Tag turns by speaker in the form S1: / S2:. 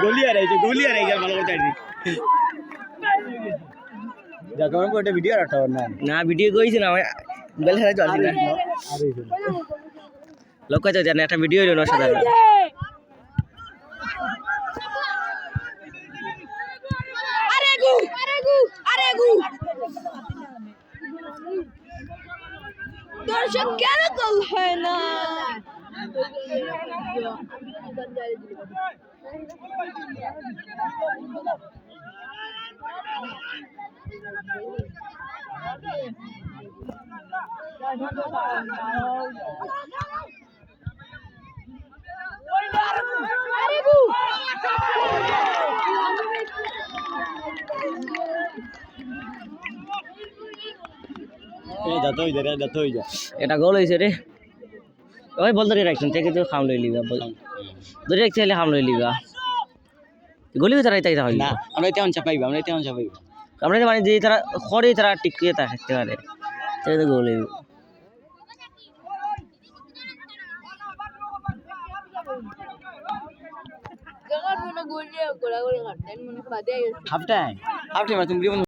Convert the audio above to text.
S1: গলিয়া রাই যা ভালো করে দেখো আমি একটা ভিডিও রাখতে পার না ভিডিও কইছি না বেল খেলা চলছি না লোক কইতে জানে একটা ভিডিও হলো না সাদা
S2: আরে গু দর্শক কেন গোল হয় না
S1: এটা গোল হয়েছে রে ওই বল ধরে রাখছেন থেকে তো খাম লই লিবা ধরে রাখছে হলে খাম লই লিবা গলি তারা তাই হয় না আমরা তেমন চাপাইবা আমরা মানে যে তারা খড়ে তারা টিকিয়ে থাকতে পারে তাই তো গোল হইব
S2: জগার মনে গোল দিয়ে গোলাগুলি করতেন মনে বাদে
S1: হাফ টাইম তুমি